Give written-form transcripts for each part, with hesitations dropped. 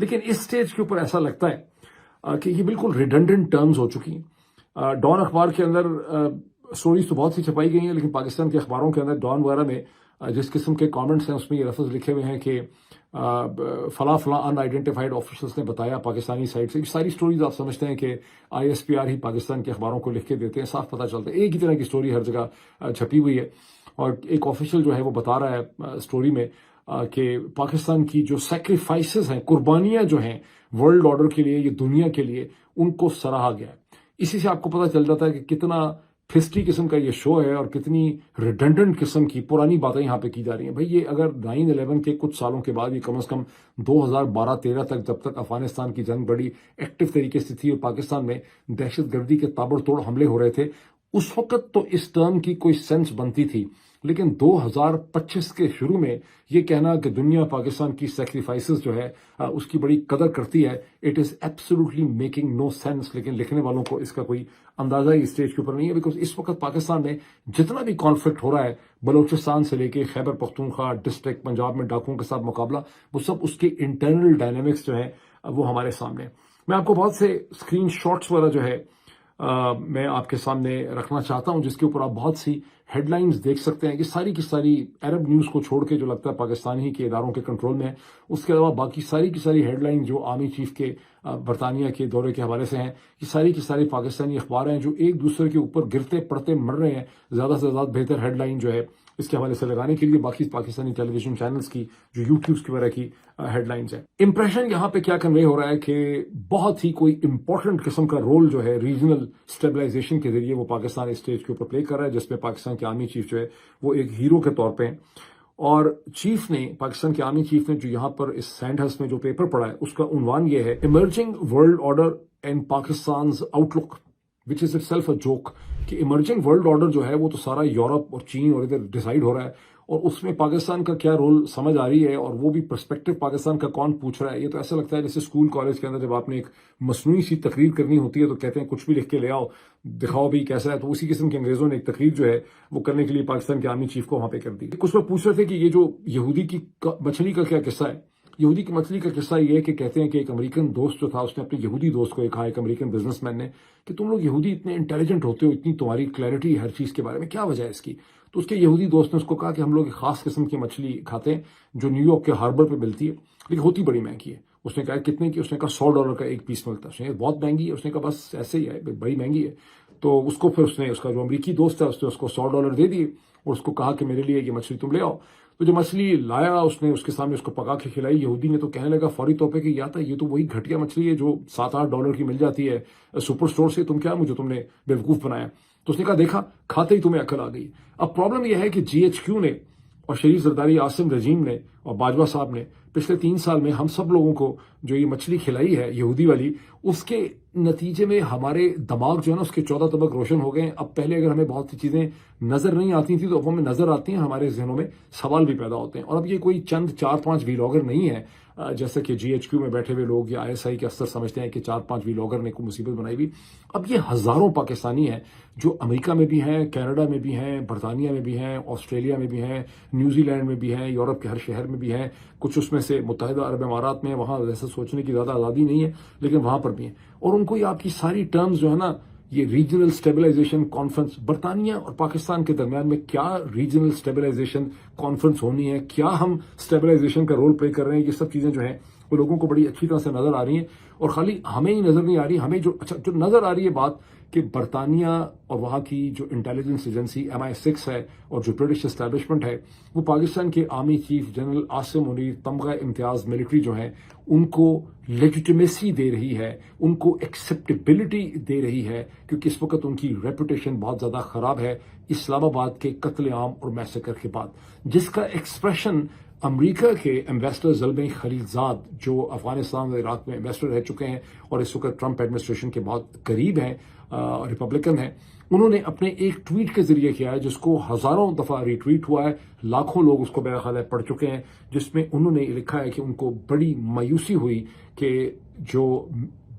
لیکن اس سٹیج کے اوپر ایسا لگتا ہے کہ یہ بالکل ریڈنڈنٹ ٹرمز ہو چکی ہیں. ڈان اخبار کے اندر سٹوریز تو بہت سی چھپائی گئی ہیں، لیکن پاکستان کے اخباروں کے اندر ڈان وغیرہ میں جس قسم کے کامنٹس ہیں اس میں یہ لفظ لکھے ہوئے ہیں کہ فلاں فلاں ان آئیڈینٹیفائڈ آفیسرز نے بتایا پاکستانی سائٹ سے. یہ ساری سٹوریز آپ سمجھتے ہیں کہ ISPR ہی پاکستان کے اخباروں کو لکھ کے دیتے ہیں، صاف پتہ چلتا ہے ایک ہی طرح کی سٹوری ہر جگہ چھپی ہوئی ہے. اور ایک آفیشل جو ہے وہ بتا رہا ہے سٹوری میں کہ پاکستان کی جو سیکریفائسز ہیں، قربانیاں جو ہیں ورلڈ آرڈر کے لیے، یہ دنیا کے لیے، ان کو سراہا گیا ہے. اسی سے آپ کو پتہ چل جاتا ہے کہ کتنا ہسٹری قسم کا یہ شو ہے اور کتنی ریڈنڈنٹ قسم کی پرانی باتیں یہاں پہ کی جا رہی ہیں. بھائی یہ اگر 9/11 کے کچھ سالوں کے بعد، یہ کم از کم 2012-13 تک، جب تک افغانستان کی جنگ بڑی ایکٹیو طریقے سے تھی اور پاکستان میں دہشت گردی کے تابڑ توڑ حملے ہو رہے تھے، اس وقت تو اس ٹرم کی کوئی سینس بنتی تھی. لیکن 2025 کے شروع میں یہ کہنا کہ دنیا پاکستان کی سیکریفائسز جو ہے اس کی بڑی قدر کرتی ہے، it is absolutely making no sense. لیکن لکھنے والوں کو اس کا کوئی اندازہ ہی اسٹیج کے اوپر نہیں ہے، بیکاز اس وقت پاکستان میں جتنا بھی کانفلکٹ ہو رہا ہے، بلوچستان سے لے کے خیبر پختونخوا ڈسٹرکٹ، پنجاب میں ڈاکوؤں کے ساتھ مقابلہ، وہ سب اس کے انٹرنل ڈائنامکس جو ہیں وہ ہمارے سامنے. میں آپ کو بہت سے اسکرین شاٹس وغیرہ جو ہے میں آپ کے سامنے رکھنا چاہتا ہوں، جس کے اوپر آپ بہت سی ہیڈ لائنز دیکھ سکتے ہیں کہ ساری کی ساری عرب نیوز کو چھوڑ کے جو لگتا ہے پاکستانی کے اداروں کے کنٹرول میں ہے. اس کے علاوہ باقی ساری کی ساری ہیڈ لائن جو آرمی چیف کے برطانیہ کے دورے کے حوالے سے ہیں، یہ ساری کی ساری پاکستانی اخبار ہیں جو ایک دوسرے کے اوپر گرتے پڑتے مر رہے ہیں. زیادہ سے زیادہ بہتر ہیڈ لائن جو ہے اس کے حوالے سے لگانے کے لیے باقی پاکستانی ٹیلی ویژن چینلز کی جو یوٹیوبس کی وغیرہ کی ہیڈ لائنز ہیں. امپریشن یہاں پہ کیا کنوے ہو رہا ہے کہ بہت ہی کوئی امپورٹنٹ قسم کا رول جو ہے ریجنل اسٹیبلائزیشن کے ذریعے وہ پاکستان اسٹیج کے اوپر پلے کر رہا ہے، جس میں پاکستان کے آرمی چیف جو ہے وہ ایک ہیرو کے طور پہ ہیں. اور چیف نے، پاکستان کے آرمی چیف نے جو یہاں پر اس سینڈ ہاؤس میں جو پیپر پڑھا ہے، اس کا عنوان یہ ہے emerging world order and Pakistan's outlook, which is itself a joke. کہ ایمرجنگ ورلڈ آرڈر جو ہے وہ تو سارا یورپ اور چین اور ادھر ڈیسائیڈ ہو رہا ہے، اور اس میں پاکستان کا کیا رول سمجھ آ رہی ہے، اور وہ بھی پرسپیکٹو پاکستان کا کون پوچھ رہا ہے. یہ تو ایسا لگتا ہے جیسے اسکول کالج کے اندر جب آپ نے ایک مصنوعی سی تقریر کرنی ہوتی ہے تو کہتے ہیں کچھ بھی لکھ کے لے آؤ، دکھاؤ بھی کیسا ہے. تو اسی قسم کے انگریزوں نے ایک تقریر جو ہے وہ کرنے کے لیے پاکستان کے آرمی چیف کو وہاں پہ کر دی. کچھ لوگ پوچھ رہے تھے کہ یہ جو یہودی کی مچھلی کا کیا قصہ ہے. یہودی کی مچھلی کا قصہ یہ ہے کہ کہتے ہیں کہ ایک امریکن دوست جو تھا، اس نے اپنے یہودی دوست کو کہا، ایک امریکن بزنس مین نے، کہ تم لوگ یہودی اتنے انٹیلیجنٹ ہوتے ہو، اتنی تمہاری کلیئرٹی ہر چیز کے بارے میں، کیا وجہ ہے اس کی؟ تو اس کے یہودی دوست نے اس کو کہا کہ ہم لوگ ایک خاص قسم کی مچھلی کھاتے ہیں جو نیو یارک کے ہاربر پہ ملتی ہے، لیکن ہوتی بڑی مہنگی ہے. اس نے کہا کتنے کی؟ اس نے کہا $100 کا ایک پیس ملتا ہے. اس نے کہا بہت مہنگی ہے. اس نے کہا بس ایسے ہی ہے، بڑی مہنگی ہے. تو اس کو پھر اس نے، اس کا جو امریکی دوست ہے، اس نے اس کو $100 دے دیے اور اس کو کہا کہ میرے لیے یہ مچھلی تم لے آؤ. تو جو مچھلی لایا اس نے، اس کے سامنے اس کو پکا کے کھلائی. یہودی نے تو کہنے لگا فوری طور پہ کہ یہ تو وہی گھٹیا مچھلی ہے جو $7-8 کی مل جاتی ہے سپر اسٹور سے، تم کیا مجھے تم نے بیوقوف بنایا. تو اس نے کہا دیکھا، کھاتے ہی تمہیں عقل آ گئی. اب پرابلم یہ ہے کہ GHQ نے اور شریف زرداری عاصم رجیم نے اور باجوہ صاحب نے پچھلے 3 سال میں ہم سب لوگوں کو جو یہ مچھلی کھلائی ہے یہودی والی، اس کے نتیجے میں ہمارے دماغ جو ہے نا اس کے 14 طبق روشن ہو گئے ہیں. اب پہلے اگر ہمیں بہت سی چیزیں نظر نہیں آتی تھیں تو اب ہمیں نظر آتی ہیں، ہمارے ذہنوں میں سوال بھی پیدا ہوتے ہیں. اور اب یہ کوئی چند 4-5 ویلاگر نہیں ہے جیسے کہ GHQ میں بیٹھے ہوئے لوگ یا ISI کے افسر سمجھتے ہیں کہ 4-5 ویلاگر نے کوئی مصیبت بنائی ہوئی. اب یہ ہزاروں پاکستانی ہیں جو امریکہ میں بھی ہیں، کینیڈا میں بھی ہیں، برطانیہ میں بھی ہیں، آسٹریلیا میں بھی ہیں، نیوزی لینڈ میں بھی ہیں، یورپ کے ہر شہر میں بھی ہیں، کچھ اس میں سے متحدہ عرب امارات میں، وہاں ویسے سوچنے کی زیادہ آزادی نہیں ہے لیکن وہاں پر بھی ہیں. اور ان کو یہ آپ کی ساری ٹرمز جو ہے نا، یہ ریجنل اسٹیبلائزیشن کانفرنس، برطانیہ اور پاکستان کے درمیان میں کیا ریجنل اسٹیبلائزیشن کانفرنس ہونی ہے، کیا ہم اسٹیبلائزیشن کا رول پلے کر رہے ہیں، یہ سب چیزیں جو ہیں وہ لوگوں کو بڑی اچھی طرح سے نظر آ رہی ہیں. اور خالی ہمیں ہی نظر نہیں آ رہی، ہمیں جو نظر آ رہی ہے بات کہ برطانیہ اور وہاں کی جو انٹیلیجنس ایجنسی MI6 ہے اور جو برٹش اسٹیبلشمنٹ ہے، وہ پاکستان کے army chief general Asim Munir تمغہ امتیاز ملٹری جو ہیں ان کو لیجیٹمیسی دے رہی ہے، ان کو ایکسیپٹیبلٹی دے رہی ہے، کیونکہ اس وقت ان کی ریپوٹیشن بہت زیادہ خراب ہے اسلام آباد کے قتل عام اور میسیکر کے بعد، جس کا ایکسپریشن امریکہ کے ایمبیسڈر زلمے خلیلزاد جو افغانستان اور عراق میں ایمبیسڈر رہ چکے ہیں اور اس وقت ٹرمپ ایڈمنسٹریشن کے بہت قریب ہیں، ریپبلکن ہیں، انہوں نے اپنے ایک ٹویٹ کے ذریعے کیا ہے جس کو ہزاروں دفعہ ری ٹویٹ ہوا ہے، لاکھوں لوگ اس کو میرا خیال ہے پڑھ چکے ہیں، جس میں انہوں نے لکھا ہے کہ ان کو بڑی مایوسی ہوئی کہ جو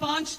5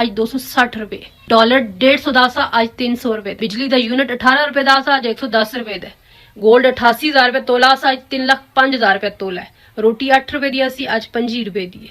ਅੱਜ 260 ਰੁਪਏ, ਡਾਲਰ 150 ਦਾ ਆ ਅੱਜ 300 ਰੁਪਏ, ਬਿਜਲੀ ਦਾ ਯੂਨਿਟ 18 ਰੁਪਏ ਦਾ ਆ ਅੱਜ 110 ਰੁਪਏ ਦਾ, 골ਡ 88000 ਰੁਪਏ ਤੋਲਾ ਆ ਅੱਜ 3,05,000 ਰੁਪਏ ਤੋਲਾ ਹੈ, ਰੋਟੀ 8 ਰੁਪਏ ਦੀ ਸੀ ਅੱਜ 25 ਰੁਪਏ ਦੀ ਹੈ,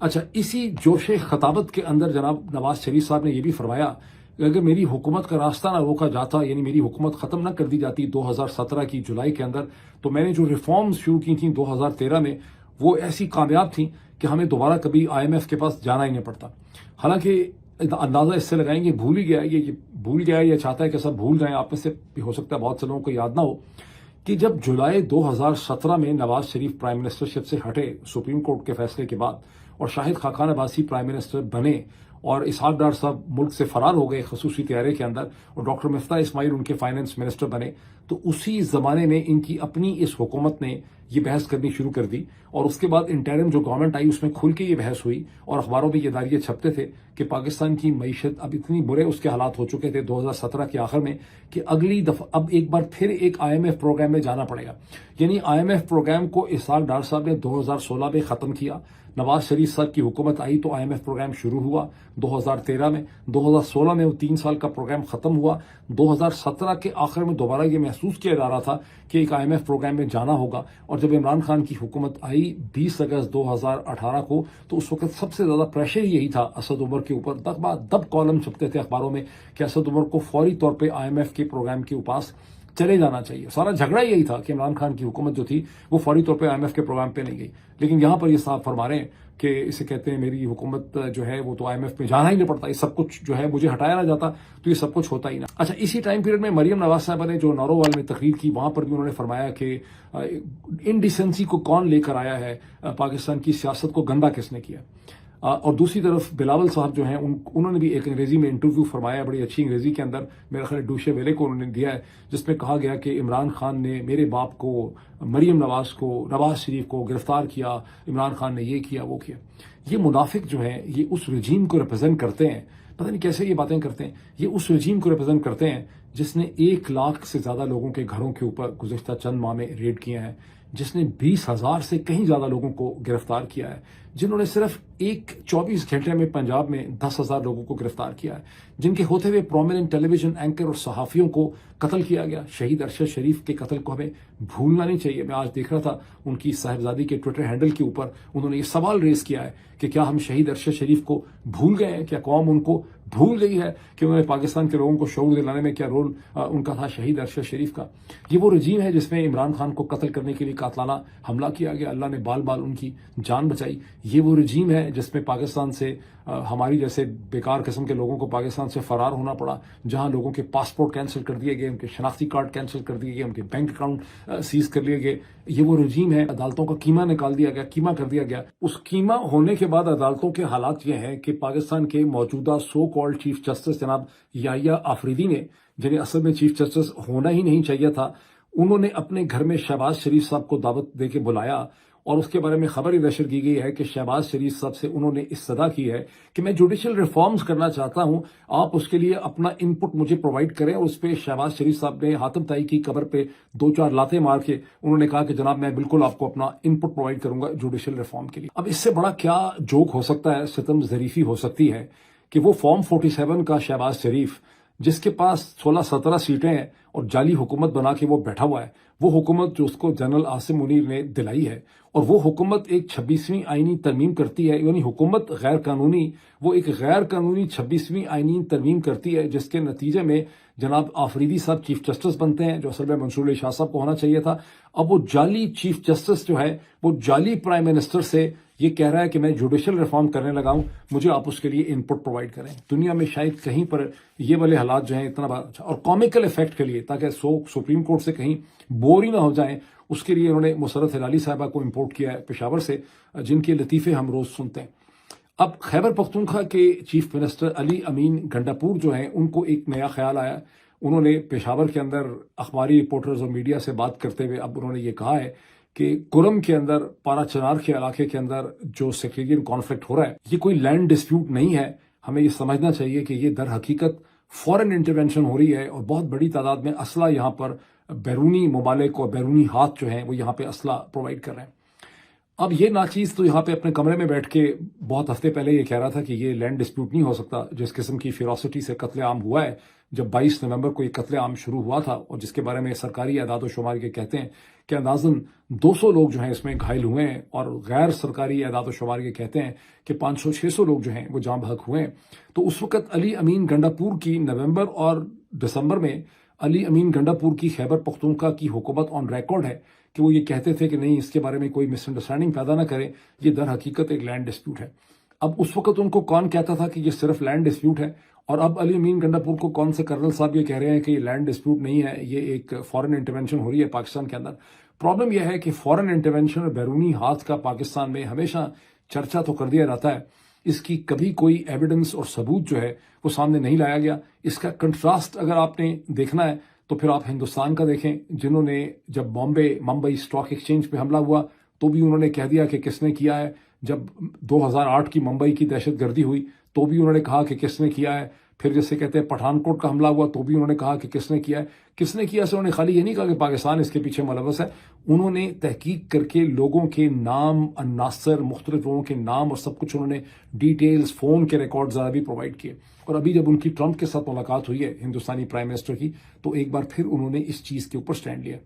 اچھا، اسی جوش خطابت کے اندر جناب نواز شریف صاحب نے یہ بھی فرمایا کہ اگر میری حکومت کا راستہ نہ روکا جاتا، یعنی میری حکومت ختم نہ کر دی جاتی 2017 کی جولائی کے اندر، تو میں نے جو ریفارمز شروع کی تھیں 2013 میں وہ ایسی کامیاب تھیں کہ ہمیں دوبارہ کبھی IMF کے پاس جانا ہی نہیں پڑتا۔ حالانکہ اندازہ اس سے لگائیں گے بھول ہی گیا، یہ بھول گیا یا چاہتا ہے کہ سب بھول جائیں، آپ میں سے بھی ہو سکتا ہے بہت سے لوگوں کو یاد نہ ہو کہ جب جولائی 2017 میں نواز شریف پرائم منسٹرشپ سے ہٹے سپریم کورٹ کے فیصلے کے بعد اور شاہد خاقان عباسی پرائم منسٹر بنے اور اسحاق ڈار صاحب ملک سے فرار ہو گئے خصوصی طیارے کے اندر اور ڈاکٹر مفتاح اسماعیل ان کے فائنانس منسٹر بنے، تو اسی زمانے میں ان کی اپنی اس حکومت نے یہ بحث کرنی شروع کر دی اور اس کے بعد انٹرم جو گورنمنٹ آئی اس میں کھل کے یہ بحث ہوئی اور اخباروں میں یہ داریے چھپتے تھے کہ پاکستان کی معیشت اب اتنی برے اس کے حالات ہو چکے تھے 2017 کے آخر میں کہ اگلی دفعہ اب ایک بار پھر ایک IMF پروگرام میں جانا پڑے گا۔ یعنی IMF پروگرام کو اسحاق ڈار صاحب نے 2016 میں ختم کیا، نواز شریف صاحب کی حکومت آئی تو IMF پروگرام شروع ہوا 2013 میں، 2016 میں وہ 3 سال کا پروگرام ختم ہوا، 2017 کے آخر میں دوبارہ یہ محسوس کیا جا رہا تھا کہ ایک IMF پروگرام میں جانا ہوگا، اور جب عمران خان کی حکومت آئی 20 اگست 2018 کو تو اس وقت سب سے زیادہ پریشر یہی تھا اسد عمر کے اوپر، دب کالم چھپتے تھے اخباروں میں کہ اسد عمر کو فوری طور پہ IMF کے پروگرام کے پاس چلے جانا چاہیے۔ سارا جھگڑا یہی تھا کہ عمران خان کی حکومت جو تھی وہ فوری طور پہ IMF کے پروگرام پہ نہیں گئی، لیکن یہاں پر یہ صاحب فرما رہے ہیں کہ اسے کہتے ہیں میری حکومت جو ہے وہ تو IMF میں جانا ہی نہیں پڑتا، یہ سب کچھ جو ہے مجھے ہٹایا نہ جاتا تو یہ سب کچھ ہوتا ہی نہ۔ اچھا، اسی ٹائم پیریڈ میں مریم نواز صاحبہ نے جو نارووال میں تقریر کی وہاں پر بھی انہوں نے فرمایا کہ انڈیسنسی کو کون لے کر آیا ہے، پاکستان کی سیاست کو گندا کس نے کیا۔ اور دوسری طرف بلاول صاحب جو ہیں انہوں نے بھی ایک انگریزی میں انٹرویو فرمایا، بڑی اچھی انگریزی کے اندر، میرا خیال ڈوشے ویلے کو انہوں نے دیا ہے، جس میں کہا گیا کہ عمران خان نے میرے باپ کو، مریم نواز کو، نواز شریف کو گرفتار کیا، عمران خان نے یہ کیا وہ کیا۔ یہ منافق جو ہیں یہ اس رجیم کو ریپرزینٹ کرتے ہیں، پتہ نہیں کیسے یہ باتیں کرتے ہیں، یہ اس رجیم کو ریپرزینٹ کرتے ہیں جس نے 1 لاکھ سے زیادہ لوگوں کے گھروں کے اوپر گزشتہ چند ماہ میں ریڈ کیے ہیں، جس نے 20,000 سے کہیں زیادہ لوگوں کو گرفتار کیا ہے، جنہوں نے صرف 24 گھنٹے میں پنجاب میں 10,000 لوگوں کو گرفتار کیا ہے، جن کے ہوتے ہوئے پرومیننٹ ٹیلی ویژن اینکر اور صحافیوں کو قتل کیا گیا۔ شہید ارشد شریف کے قتل کو ہمیں بھولنا نہیں چاہیے۔ میں آج دیکھ رہا تھا ان کی صاحبزادی کے ٹویٹر ہینڈل کے اوپر انہوں نے یہ سوال ریز کیا ہے کہ کیا ہم شہید ارشد شریف کو بھول گئے ہیں، کیا قوم ان کو بھول گئی ہے کہ انہوں نے پاکستان کے لوگوں کو شعور دلانے میں کیا رول ان کا تھا شہید ارشد شریف کا۔ یہ وہ رجیم ہے جس میں عمران خان کو قتل کرنے کے لیے قاتلانہ حملہ کیا گیا، اللہ نے بال بال ان کی جان بچائی۔ یہ وہ رجیم ہے جس میں پاکستان سے ہماری جیسے بیکار قسم کے لوگوں کو پاکستان سے فرار ہونا پڑا، جہاں لوگوں کے پاسپورٹ کینسل کر دیے گئے، ان کے شناختی کارڈ کینسل کر دیے گئے، ان کے بینک اکاؤنٹ سیز کر لیے گئے۔ یہ وہ رجیم ہے، عدالتوں کا کیما نکال دیا گیا، کیما کر دیا گیا۔ اس کیما ہونے کے بعد عدالتوں کے حالات یہ ہیں کہ پاکستان کے موجودہ سو کالڈ چیف جسٹس جناب یحییٰ آفریدی نے، جنہیں اصل میں چیف جسٹس ہونا ہی نہیں چاہیے تھا، انہوں نے اپنے گھر میں شہباز شریف صاحب کو دعوت دے کے بلایا اور اس کے بارے میں خبر نشر کی گئی ہے کہ شہباز شریف صاحب سے انہوں نے استدعا کی ہے کہ میں جوڈیشل ریفارمز کرنا چاہتا ہوں، آپ اس کے لیے اپنا ان پٹ مجھے پرووائڈ کریں۔ اور اس پہ شہباز شریف صاحب نے حاتم طائی کی قبر پہ 2-4 لاتیں مار کے انہوں نے کہا کہ جناب میں بالکل آپ کو اپنا ان پٹ پرووائڈ کروں گا جوڈیشل ریفارم کے لیے۔ اب اس سے بڑا کیا جوک ہو سکتا ہے، ستم ظریفی ہو سکتی ہے کہ وہ فارم 47 کا شہباز شریف جس کے پاس 16-17 سیٹیں ہیں اور جعلی حکومت بنا کے وہ بیٹھا ہوا ہے، وہ حکومت جو اس کو جنرل عاصم منیر نے دلائی ہے، اور وہ حکومت ایک 26ویں آئینی ترمیم کرتی ہے، یعنی حکومت غیر قانونی، وہ ایک غیر قانونی 26ویں آئینی ترمیم کرتی ہے، جس کے نتیجے میں جناب آفریدی صاحب چیف جسٹس بنتے ہیں، جو اصل میں منصور علی شاہ صاحب کو ہونا چاہیے تھا۔ اب وہ جعلی چیف جسٹس جو ہے وہ جعلی پرائم منسٹر سے یہ کہہ رہا ہے کہ میں جوڈیشل ریفارم کرنے لگا ہوں، مجھے آپ اس کے لیے ان پٹ پرووائڈ کریں۔ دنیا میں شاید کہیں پر یہ والے حالات جو ہیں اتنا بڑا اچھا اور کامیکل افیکٹ کے لیے، تاکہ سپریم کورٹ سے کہیں بور ہی نہ ہو جائیں، اس کے لیے انہوں نے مسرت ہلالی صاحبہ کو امپورٹ کیا ہے پشاور سے، جن کے لطیفے ہم روز سنتے ہیں۔ اب خیبر پختونخوا کے چیف منسٹر علی امین گنڈاپور جو ہیں، ان کو ایک نیا خیال آیا، انہوں نے پشاور کے اندر اخباری رپورٹرز اور میڈیا سے بات کرتے ہوئے اب انہوں نے یہ کہا ہے کہ کرم کے اندر، پارا چنار کے علاقے کے اندر جو سیکریٹریٹ کانفلکٹ ہو رہا ہے، یہ کوئی لینڈ ڈسپیوٹ نہیں ہے، ہمیں یہ سمجھنا چاہیے کہ یہ در حقیقت فورن انٹرونشن ہو رہی ہے، اور بہت بڑی تعداد میں اسلحہ یہاں پر بیرونی ممالک اور بیرونی ہاتھ جو ہیں وہ یہاں پہ اسلحہ پرووائڈ کر رہے ہیں۔ اب یہ ناچیز تو یہاں پہ اپنے کمرے میں بیٹھ کے بہت ہفتے پہلے یہ کہہ رہا تھا کہ یہ لینڈ ڈسپیوٹ نہیں ہو سکتا. جس قسم کی فیروسٹی سے قتل عام ہوا ہے جب 22 نومبر کو یہ قتل عام شروع ہوا تھا، اور جس کے بارے میں سرکاری اعداد و شمار کے کہتے ہیں کہ اندازاً 200 لوگ جو ہیں اس میں گھائل ہوئے ہیں، اور غیر سرکاری اعداد و شمار کے کہتے ہیں کہ 500-600 لوگ جو ہیں وہ جاں بحق ہوئے ہیں. تو اس وقت علی امین گنڈاپور کی نومبر اور دسمبر میں علی امین گنڈاپور کی خیبر پختونخوا کی حکومت آن ریکارڈ ہے کہ وہ یہ کہتے تھے کہ نہیں، اس کے بارے میں کوئی مس انڈرسٹینڈنگ پیدا نہ کرے، یہ در حقیقت ایک لینڈ ڈسپیوٹ ہے. اب اس وقت ان کو کون کہتا تھا کہ یہ صرف لینڈ ڈسپیوٹ ہے، اور اب علی امین گنڈاپور کو کون سے کرنل صاحب یہ کہہ رہے ہیں کہ یہ لینڈ ڈسپیوٹ نہیں ہے، یہ ایک فورن انٹرونشن ہو رہی ہے پاکستان کے اندر. پرابلم یہ ہے کہ فورن انٹرونشن اور بیرونی ہاتھ کا پاکستان میں ہمیشہ چرچا تو کر دیا جاتا ہے، اس کی کبھی کوئی ایویڈنس اور ثبوت جو ہے وہ سامنے نہیں لایا گیا. اس کا کنٹراسٹ اگر آپ نے دیکھنا ہے تو پھر آپ ہندوستان کا دیکھیں، جنہوں نے جب ممبئی اسٹاک ایکسچینج پہ حملہ ہوا تو بھی انہوں نے کہہ دیا کہ کس نے کیا ہے. جب 2008 کی ممبئی کی دہشت گردی ہوئی تو بھی انہوں نے کہا کہ کس نے کیا ہے. پھر جیسے کہتے ہیں پٹھان کوٹ کا حملہ ہوا تو بھی انہوں نے کہا کہ کس نے کیا ہے. کس نے کیا سے انہوں نے خالی یہ نہیں کہا کہ پاکستان اس کے پیچھے ملوث ہے، انہوں نے تحقیق کر کے لوگوں کے نام، عناصر، مختلف لوگوں کے نام اور سب کچھ انہوں نے ڈیٹیلز، فون کے ریکارڈ زیادہ بھی پرووائڈ کیے. اور ابھی جب ان کی ٹرمپ کے ساتھ ملاقات ہوئی ہے ہندوستانی پرائم منسٹر کی، تو ایک بار پھر انہوں نے اس چیز کے اوپر سٹینڈ لیا.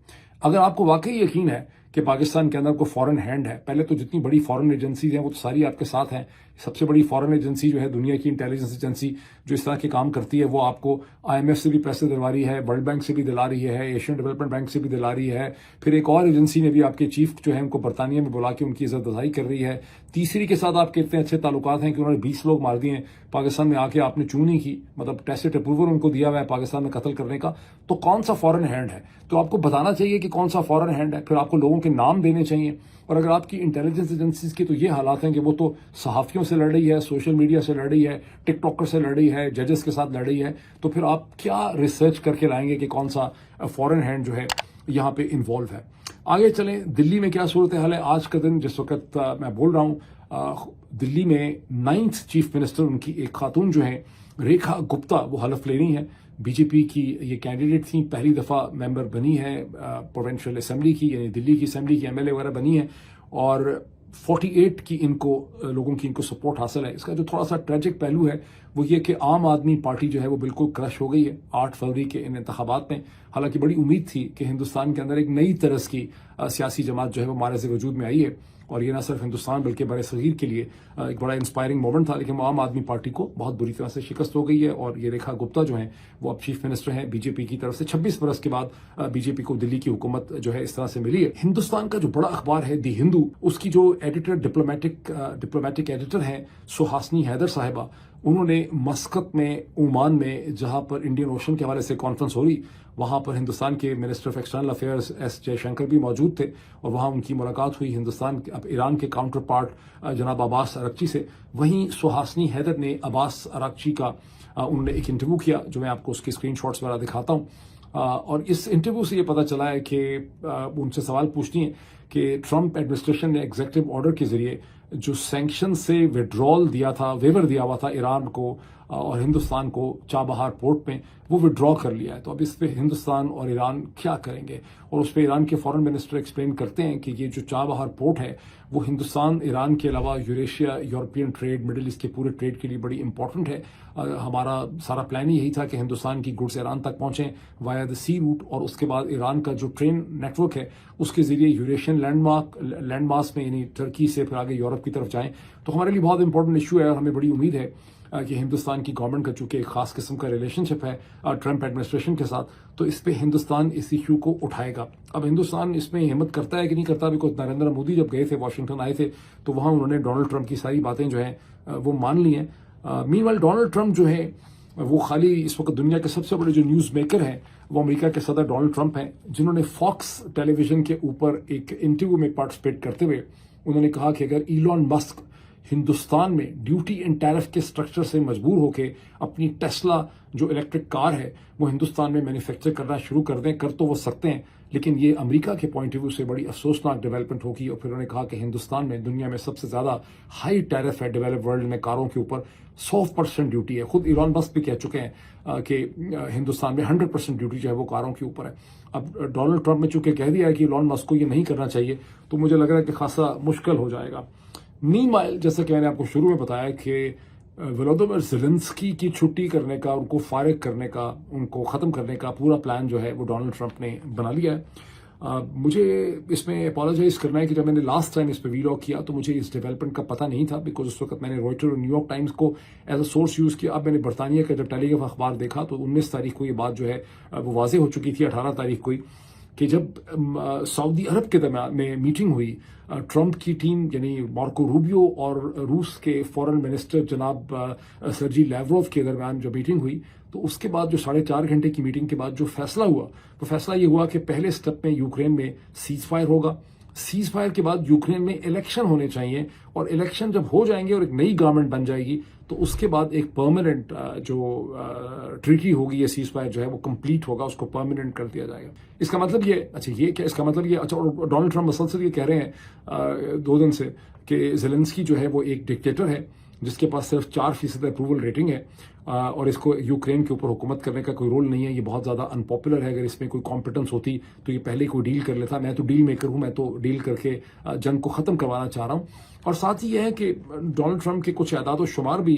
اگر آپ کو واقعی یقین ہے کہ پاکستان کے اندر کوئی فورن ہینڈ ہے، پہلے تو جتنی بڑی فورن ایجنسیز ہیں وہ تو ساری آپ کے ساتھ ہیں. سب سے بڑی فورن ایجنسی جو ہے دنیا کی انٹیلیجنس ایجنسی جو اس طرح کے کام کرتی ہے، وہ آپ کو IMF سے بھی پیسے دلوا رہی ہے، ورلڈ بینک سے بھی دلا رہی ہے، ایشین ڈیولپمنٹ بینک سے بھی دلا رہی ہے. پھر ایک اور ایجنسی نے بھی آپ کے چیف جو ہے ان کو برطانیہ میں بلا کے ان کی عزت افزائی کر رہی ہے. تیسری کے ساتھ آپ کے اتنے اچھے تعلقات ہیں کہ انہوں نے 20 لوگ مار دیے ہیں پاکستان میں آ کے، آپ نے چوں نہیں کی، مطلب ٹیسٹ اپروول ان کو دیا ہوا ہے پاکستان میں قتل کرنے کا. تو کون سا فورن ہینڈ ہے؟ تو آپ کو بتانا چاہیے کہ کون سا فورن ہینڈ ہے، پھر آپ کو لوگوں کے نام دینے چاہیے. اور اگر آپ کی انٹیلیجنس ایجنسیز کی تو یہ حالات ہیں کہ وہ تو صحافیوں سے لڑ رہی ہے، سوشل میڈیا سے لڑ رہی ہے، ٹک ٹاکر سے لڑ رہی ہے، ججز کے ساتھ لڑ رہی ہے، تو پھر آپ کیا ریسرچ کر کے لائیں گے کہ کون سا فورن ہینڈ جو ہے یہاں پہ انوالو ہے. آگے چلیں، دلی میں کیا صورتحال ہے آج کا دن جس وقت میں بول رہا ہوں. دلی میں 9th چیف منسٹر، ان کی ایک خاتون جو ہیں ریکھا گپتا، وہ حلف لے رہی ہیں. بی جے پی کی یہ کینڈیڈیٹ تھیں، پہلی دفعہ ممبر بنی ہے پروونشل اسمبلی کی، یعنی دلی کی اسمبلی کی MLA وغیرہ بنی ہے، اور 48 کی ان کو لوگوں کی ان کو سپورٹ حاصل ہے. اس کا جو تھوڑا سا ٹریجک پہلو ہے وہ یہ کہ عام آدمی پارٹی جو ہے وہ بالکل کرش ہو گئی ہے 8 فروری کے ان انتخابات میں. حالانکہ بڑی امید تھی کہ ہندوستان کے اندر ایک نئی طرز کی سیاسی جماعت جو ہے وہ معرض وجود میں آئی ہے، اور یہ نہ صرف ہندوستان بلکہ بر صغیر کے لیے ایک بڑا انسپائرنگ مومنٹ تھا. لیکن عام آدمی پارٹی کو بہت بری طرح سے شکست ہو گئی ہے، اور یہ ریکھا گپتا جو ہیں وہ اب چیف منسٹر ہیں BJP کی طرف سے. 26 برس کے بعد BJP کو دلی کی حکومت جو ہے اس طرح سے ملی ہے. ہندوستان کا جو بڑا اخبار ہے دی ہندو، اس کی جو ایڈیٹر ڈپلومیٹک ایڈیٹر ہیں سہاسنی حیدر صاحبہ، انہوں نے مسقط میں، عمان میں، جہاں پر انڈین اوشن کے حوالے سے کانفرنس ہو رہی، وہاں پر ہندوستان کے minister of external affairs S جے شنکر بھی موجود تھے، اور وہاں ان کی ملاقات ہوئی ایران کے کاؤنٹر پارٹ جناب عباس اراغچی سے. وہیں سہاسنی حیدر نے عباس اراغچی کا انہوں نے ایک انٹرویو کیا، جو میں آپ کو اس کے اسکرین شاٹس وغیرہ دکھاتا ہوں. اور اس انٹرویو سے یہ پتہ چلا ہے کہ ان سے سوال پوچھتی ہیں کہ ٹرمپ ایڈمنسٹریشن نے ایگزیکٹو آرڈر کے ذریعے جو سینکشن سے ویڈرال دیا تھا، ویور دیا ہوا تھا ایران کو اور ہندوستان کو چابہار پورٹ میں، وہ وڈرا کر لیا ہے. تو اب اس پہ ہندوستان اور ایران کیا کریں گے؟ اور اس پہ ایران کے فارن منسٹر ایکسپلین کرتے ہیں کہ یہ جو چابہار پورٹ ہے وہ ہندوستان، ایران کے علاوہ Eurasia, European trade, middle east کے پورے ٹریڈ کے لیے بڑی امپورٹنٹ ہے. ہمارا سارا پلان یہی تھا کہ ہندوستان کی گڈس ایران تک پہنچیں وایا دا سی روٹ، اور اس کے بعد ایران کا جو ٹرین نیٹ ورک ہے اس کے ذریعے یوریشین لینڈ ماس میں، یعنی ترکی سے پھر آگے یورپ کی طرف جائیں. تو ہمارے لیے بہت امپورٹنٹ ایشو ہے، اور ہمیں بڑی امید ہے کہ ہندوستان کی گورنمنٹ کا چونکہ ایک خاص قسم کا ریلیشن شپ ہے ٹرمپ ایڈمنسٹریشن کے ساتھ، تو اس پہ ہندوستان اس ایشو کو اٹھائے گا. اب ہندوستان اس میں ہمت کرتا ہے کہ نہیں کرتا؟ بیکاز نریندر مودی جب گئے تھے، واشنگٹن آئے تھے، تو وہاں انہوں نے ڈونلڈ ٹرمپ کی ساری باتیں جو ہیں وہ مان لی ہیں. مین وائل ڈونلڈ ٹرمپ جو ہے وہ خالی اس وقت دنیا کے سب سے بڑے جو نیوز میکر ہیں وہ امریکہ کے صدر ڈونلڈ ٹرمپ ہیں، جنہوں نے فاکس ٹیلی ویژن کے اوپر ایک انٹرویو میں پارٹیسپیٹ کرتے ہوئے انہوں نے کہا کہ اگر ایلون مسک ہندوستان میں ڈیوٹی اینڈ ٹیرف کے سٹرکچر سے مجبور ہو کے اپنی ٹیسلا جو الیکٹرک کار ہے وہ ہندوستان میں مینوفیکچر کرنا شروع کر دیں. کر تو وہ سکتے ہیں, لیکن یہ امریکہ کے پوائنٹ آف ویو سے بڑی افسوسناک ڈیولپمنٹ ہوگی. اور پھر انہوں نے کہا کہ ہندوستان میں دنیا میں سب سے زیادہ ہائی ٹیرف ہے ڈیولپ ورلڈ میں کاروں کے اوپر, 100% ڈیوٹی ہے. خود ایلان مسک بھی کہہ چکے ہیں کہ ہندوستان میں 100% ڈیوٹی جو ہے وہ کاروں کے اوپر ہے. اب ڈونلڈ ٹرمپ نے چونکہ کہہ دیا ہے کہ ایلان مسک کو یہ نہیں کرنا چاہیے, تو مجھے لگ رہا ہے کہ خاصا مشکل ہو جائے گا. مین وائل جیسا کہ میں نے آپ کو شروع میں بتایا کہ ولودیمیر زیلنسکی کی چھٹی کرنے کا, ان کو فارغ کرنے کا, ان کو ختم کرنے کا پورا پلان جو ہے وہ ڈونلڈ ٹرمپ نے بنا لیا ہے. مجھے اس میں اپالوجائز کرنا ہے کہ جب میں نے لاسٹ ٹائم اس پہ ویلاگ کیا تو مجھے اس ڈیولپمنٹ کا پتہ نہیں تھا, بیکاز اس وقت میں نے روئٹر اور نیو یارک ٹائمز کو ایز اے سورس یوز کیا. اب میں نے برطانیہ کا جب ٹیلی گراف اخبار دیکھا تو 19 تاریخ کو یہ بات جو ہے وہ واضح ہو چکی تھی, 18 تاریخ کو ہی, کہ جب سعودی عرب کے درمیان میں میٹنگ ہوئی, ٹرمپ کی ٹیم یعنی مارکو روبیو اور روس کے فورن منسٹر جناب سرجی لیوروف کے درمیان جو میٹنگ ہوئی, تو اس کے بعد جو 4.5 گھنٹے کی میٹنگ کے بعد جو فیصلہ ہوا, وہ فیصلہ یہ ہوا کہ پہلے سٹیپ میں یوکرین میں سیز فائر ہوگا. سیز فائر کے بعد یوکرین میں الیکشن ہونے چاہیے, اور الیکشن جب ہو جائیں گے اور ایک نئی گورنمنٹ بن جائے گی تو اس کے بعد ایک پرماننٹ جو ٹریٹی ہوگی, یہ سیز فائر جو ہے وہ کمپلیٹ ہوگا, اس کو پرماننٹ کر دیا جائے گا. اس کا مطلب یہ, اچھا یہ کیا, اس کا مطلب یہ, اچھا اور ڈونلڈ ٹرمپ مسلسل یہ کہہ رہے ہیں 2 دن سے کہ زیلنسکی جو ہے وہ ایک ڈکٹیٹر ہے جس کے پاس صرف 4% اپروول ریٹنگ ہے, اور اس کو یوکرین کے اوپر حکومت کرنے کا کوئی رول نہیں ہے, یہ بہت زیادہ ان پاپولر ہے. اگر اس میں کوئی کمپیٹنس ہوتی تو یہ پہلے کوئی ڈیل کر لیتا. میں تو ڈیل میکر ہوں, میں تو ڈیل کر کے جنگ کو ختم کروانا چاہ رہا ہوں. اور ساتھ ہی یہ ہے کہ ڈونلڈ ٹرمپ کے کچھ اعداد و شمار بھی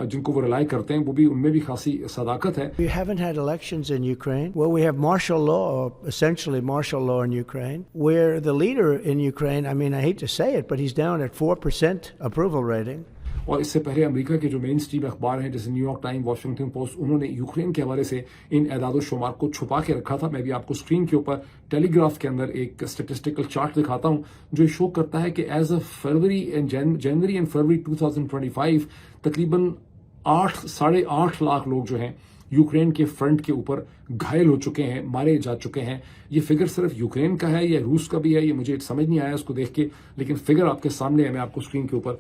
جن کو وہ ریلائی کرتے ہیں, وہ بھی ان میں بھی خاصی صداقت ہے. We haven't had elections in Ukraine. Well, we have martial law, essentially martial law in Ukraine, where the leader in Ukraine, I mean, I hate to say it, but he's down at 4% approval rating. اور اس سے پہلے امریکہ کے جو مین stream اخبار ہیں جیسے new York time, Washington post, انہوں نے یوکرین کے حوالے سے ان اعداد و شمار کو چھپا کے رکھا تھا. میں بھی آپ کو اسکرین کے اوپر ٹیلی گراف کے اندر ایک اسٹیٹسٹیکل چارٹ دکھاتا ہوں جو شو کرتا ہے کہ ایز اے جنوری اینڈ فروری 2025 تقریباً 8.5 لاکھ لوگ جو ہیں یوکرین کے فرنٹ کے اوپر گھائل ہو چکے ہیں, مارے جا چکے ہیں. یہ فگر صرف یوکرین کا ہے یا روس کا بھی ہے, یہ مجھے سمجھ نہیں آیا اس کو دیکھ کے, لیکن فگر آپ کے سامنے ہے, میں آپ کو اسکرین کے اوپر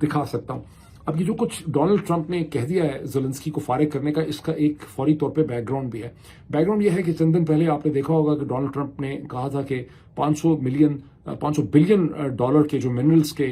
دکھا سکتا ہوں. اب یہ جو کچھ ڈونلڈ ٹرمپ نے کہہ دیا ہے زیلنسکی کو فارغ کرنے کا, اس کا ایک فوری طور پہ بیک گراؤنڈ بھی ہے. بیک گراؤنڈ یہ ہے کہ چند دن پہلے آپ نے دیکھا ہوگا کہ ڈونلڈ ٹرمپ نے کہا تھا کہ 500 بلین ڈالر کے جو منرلز کے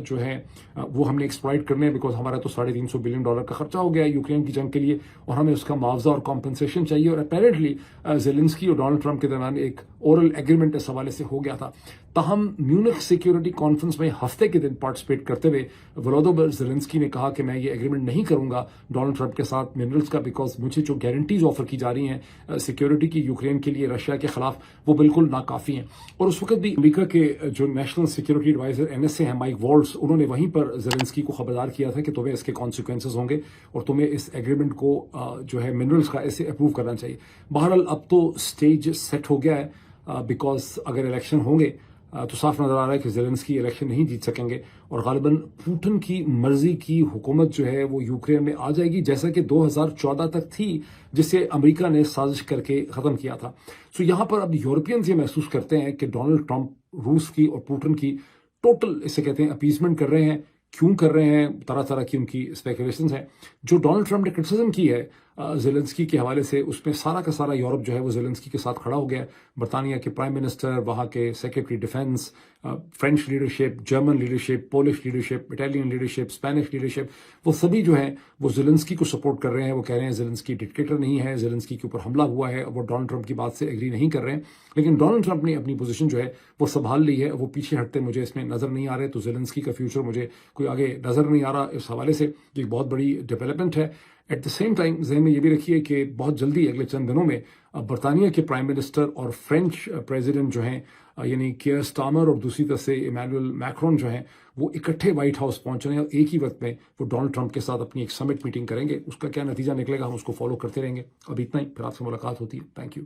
جو ہیں وہ ہم نے ایکسپلائٹ کرنے ہیں, بیکاز ہمارا تو $350 بلین کا خرچہ ہو گیا ہے یوکرین کی جنگ کے لیے, اور ہمیں اس کا معاوضہ اور کمپنسیشن چاہیے. اور اپیرنٹلی زیلنسکی اور ڈونلڈ ٹرمپ کے درمیان ایک اورل ایگریمنٹ اس حوالے سے ہو گیا تھا. تاہم میونخ سیکیورٹی کانفرنس میں ہفتے کے دن پارٹیسپیٹ کرتے ہوئے ولودیمیر زیلنسکی نے کہا کہ میں یہ ایگریمنٹ نہیں کروں گا ڈونلڈ ٹرمپ کے ساتھ منرلز کا, بیکاز مجھے جو گارنٹیز آفر کی جا رہی ہیں سیکیورٹی کی یوکرین کے لیے رشیا کے خلاف, وہ بالکل ناکافی ہیں. اور اس وقت بھی امریکہ کے جو نیشنل سیکیورٹی ایڈوائزر NSA ہیں مائک والٹز, انہوں نے وہیں پر زیلنسکی کو خبردار کیا تھا کہ تمہیں اس کے کانسیکوینسز ہوں گے اور تمہیں اس ایگریمنٹ کو جو ہے منرلز کا ایسے اپروو کرنا چاہیے. بہرحال اب تو سٹیج سیٹ ہو گیا ہے, بیکاز اگر الیکشن ہوں گے تو صاف نظر آ رہا ہے کہ زیلنسکی الیکشن نہیں جیت سکیں گے, اور غالباً پوٹن کی مرضی کی حکومت جو ہے وہ یوکرین میں آ جائے گی, جیسا کہ 2014 تک تھی جسے امریکہ نے سازش کر کے ختم کیا تھا. سو یہاں پر اب یورپینز یہ محسوس کرتے ہیں کہ ڈونلڈ ٹرمپ روس کی اور پوٹن کی ٹوٹل اسے کہتے ہیں اپیزمنٹ کر رہے ہیں. کیوں کر رہے ہیں, طرح طرح کی ان کی اسپیکولیشنز ہیں. جو ڈونلڈ ٹرمپ نے کرٹیسزم کی ہے زیلنسکی کے حوالے سے, اس میں سارا کا سارا یورپ جو ہے وہ زیلنسکی کے ساتھ کھڑا ہو گیا. برطانیہ کے پرائم منسٹر, وہاں کے secretary defence, French leadership, German leadership, polish leadership, Italian leadership, Spanish leadership, وہ سبھی جو ہیں وہ زیلنسکی کو سپورٹ کر رہے ہیں. وہ کہہ رہے ہیں زیلنسکی ڈکٹیٹر نہیں ہے, زیلنسکی کے اوپر حملہ ہوا ہے, وہ ڈونلڈ ٹرمپ کی بات سے ایگری نہیں کر رہے ہیں. لیکن ڈونلڈ ٹرمپ نے اپنی پوزیشن جو ہے وہ سنبھال لی ہے, وہ پیچھے ہٹتے مجھے اس میں نظر نہیں آ رہے. تو زیلنسکی کا فیوچر مجھے کوئی آگے نظر نہیں آ رہا اس حوالے سے. یہ بہت بڑی ڈیولپمنٹ ہے. ایٹ دا سیم ٹائم ذہن میں یہ بھی رکھیے کہ بہت جلدی اگلے چند دنوں میں برطانیہ کے پرائم منسٹر اور فرینچ پریزیڈنٹ جو ہیں یعنی کیئر سٹارمر اور دوسری طرف سے ایمینوئل میکرون جو ہیں وہ اکٹھے وائٹ ہاؤس پہنچ رہے ہیں, اور ایک ہی وقت میں وہ ڈونلڈ ٹرمپ کے ساتھ اپنی ایک سمٹ میٹنگ کریں گے. اس کا کیا نتیجہ نکلے گا ہم اس کو فالو کرتے رہیں گے. ابھی اتنا ہی, پھر آپ سے ملاقات ہوتی ہے. Thank you.